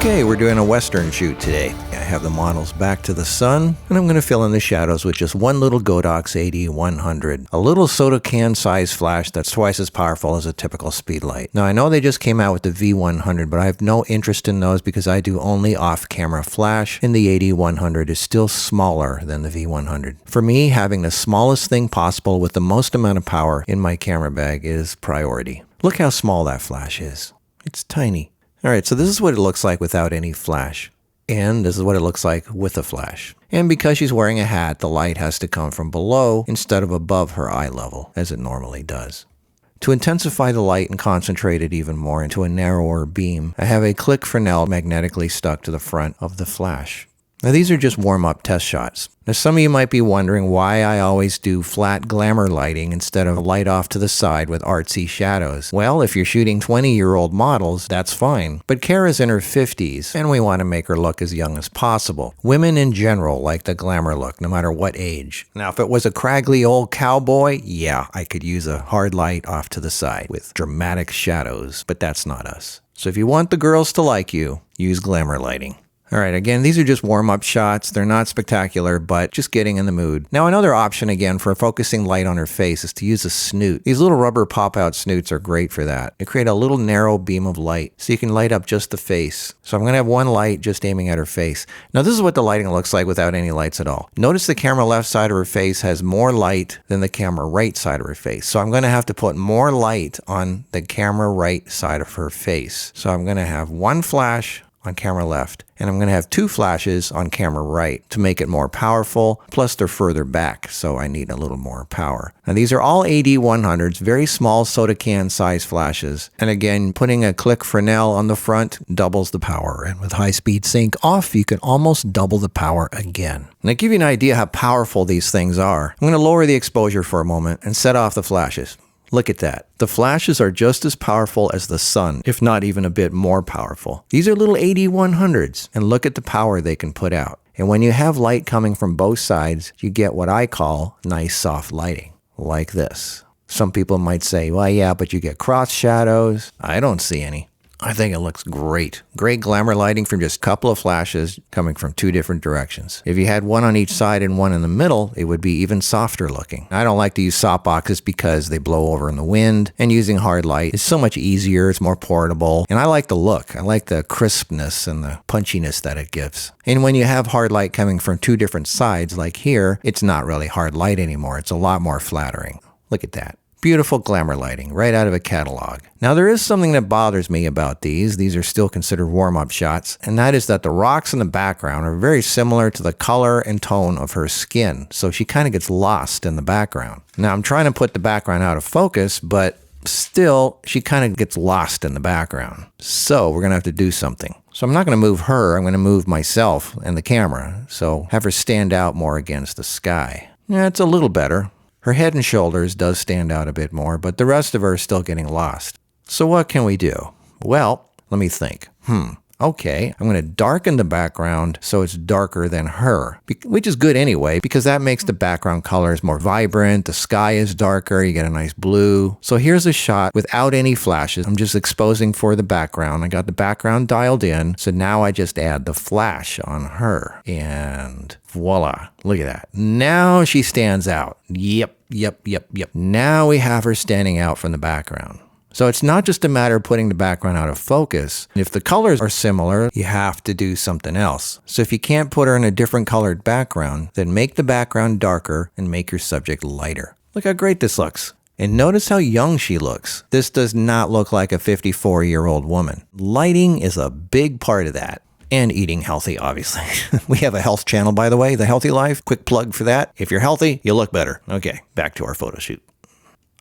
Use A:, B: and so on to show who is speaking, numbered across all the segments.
A: Okay, we're doing a Western shoot today. I have the models back to the sun, and I'm going to fill in the shadows with just one little Godox AD100, a little soda can size flash that's twice as powerful as a typical speed light. Now I know they just came out with the V100, but I have no interest in those because I do only off-camera flash, and the AD100 is still smaller than the V100. For me, having the smallest thing possible with the most amount of power in my camera bag is priority. Look how small that flash is. It's tiny. Alright, so this is what it looks like without any flash. And this is what it looks like with a flash. And because she's wearing a hat, the light has to come from below instead of above her eye level, as it normally does. To intensify the light and concentrate it even more into a narrower beam, I have a Click Fresnel magnetically stuck to the front of the flash. Now these are just warm-up test shots. Now some of you might be wondering why I always do flat glamour lighting instead of light off to the side with artsy shadows. Well, if you're shooting 20-year-old models, that's fine. But Kara's in her 50s, and we want to make her look as young as possible. Women in general like the glamour look, no matter what age. Now if it was a craggly old cowboy, yeah, I could use a hard light off to the side with dramatic shadows, but that's not us. So if you want the girls to like you, use glamour lighting. Alright, again, these are just warm-up shots. They're not spectacular, but just getting in the mood. Now, another option, again, for focusing light on her face is to use a snoot. These little rubber pop-out snoots are great for that. They create a little narrow beam of light, so you can light up just the face. So I'm going to have one light just aiming at her face. Now, this is what the lighting looks like without any lights at all. Notice the camera left side of her face has more light than the camera right side of her face. So I'm going to have to put more light on the camera right side of her face. So I'm going to have one flash on camera left, and I'm going to have two flashes on camera right to make it more powerful, plus they're further back, so I need a little more power. Now these are all AD100s, very small soda can size flashes, and again, putting a Click Fresnel on the front doubles the power, and with high-speed sync off, you can almost double the power again. Now to give you an idea how powerful these things are, I'm going to lower the exposure for a moment and set off the flashes. Look at that. The flashes are just as powerful as the sun, if not even a bit more powerful. These are little AD100s, and look at the power they can put out. And when you have light coming from both sides, you get what I call nice soft lighting, like this. Some people might say, well, yeah, but you get cross shadows. I don't see any. I think it looks great. Great glamour lighting from just a couple of flashes coming from two different directions. If you had one on each side and one in the middle, it would be even softer looking. I don't like to use softboxes because they blow over in the wind, and using hard light is so much easier, it's more portable, and I like the look. I like the crispness and the punchiness that it gives. And when you have hard light coming from two different sides, like here, it's not really hard light anymore. It's a lot more flattering. Look at that. Beautiful glamour lighting, right out of a catalog. Now there is something that bothers me about these. These are still considered warm-up shots, and that is that the rocks in the background are very similar to the color and tone of her skin, so she kind of gets lost in the background. Now I'm trying to put the background out of focus, but still, she kind of gets lost in the background. So we're going to have to do something. So I'm not going to move her, I'm going to move myself and the camera, so have her stand out more against the sky. Yeah, it's a little better. Her head and shoulders does stand out a bit more, but the rest of her is still getting lost. So what can we do? Well, let me think. Okay, I'm going to darken the background so it's darker than her, which is good anyway, because that makes the background colors more vibrant, the sky is darker, you get a nice blue. So here's a shot without any flashes. I'm just exposing for the background. I got the background dialed in, so now I just add the flash on her, and voila, look at that. Now she stands out. Yep. Now we have her standing out from the background. So it's not just a matter of putting the background out of focus. If the colors are similar, you have to do something else. So if you can't put her in a different colored background, then make the background darker and make your subject lighter. Look how great this looks. And notice how young she looks. This does not look like a 54-year-old woman. Lighting is a big part of that. And eating healthy, obviously. We have a health channel, by the way, The Healthy Life. Quick plug for that. If you're healthy, you look better. Okay, back to our photo shoot.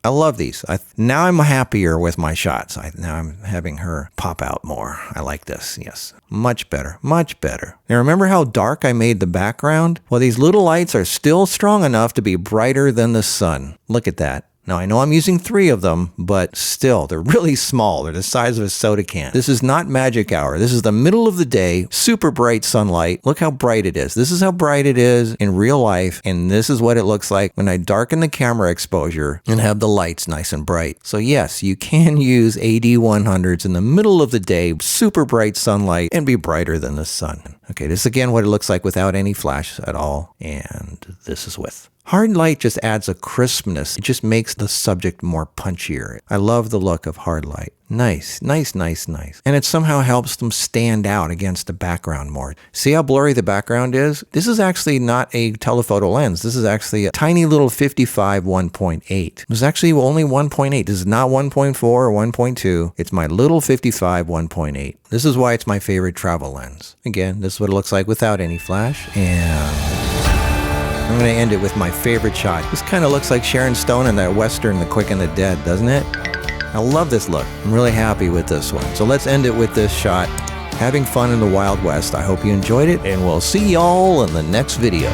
A: I love these. Now I'm happier with my shots. Now I'm having her pop out more. I like this, yes. Much better, much better. Now remember how dark I made the background? Well, these little lights are still strong enough to be brighter than the sun. Look at that. Now, I know I'm using 3 of them, but still, they're really small. They're the size of a soda can. This is not magic hour. This is the middle of the day, super bright sunlight. Look how bright it is. This is how bright it is in real life, and this is what it looks like when I darken the camera exposure and have the lights nice and bright. So yes, you can use AD100s in the middle of the day, super bright sunlight, and be brighter than the sun. Okay, this is again what it looks like without any flash at all, and this is with. Hard light just adds a crispness. It just makes the subject more punchier. I love the look of hard light. Nice, nice, nice, nice. And it somehow helps them stand out against the background more. See how blurry the background is? This is actually not a telephoto lens. This is actually a tiny little 55 1.8. It's actually only 1.8. This is not 1.4 or 1.2. It's my little 55 1.8. This is why it's my favorite travel lens. Again, this is what it looks like without any flash. And I'm going to end it with my favorite shot. This kind of looks like Sharon Stone in that Western, The Quick and the Dead, doesn't it? I love this look. I'm really happy with this one. So let's end it with this shot. Having fun in the Wild West. I hope you enjoyed it, and we'll see y'all in the next video.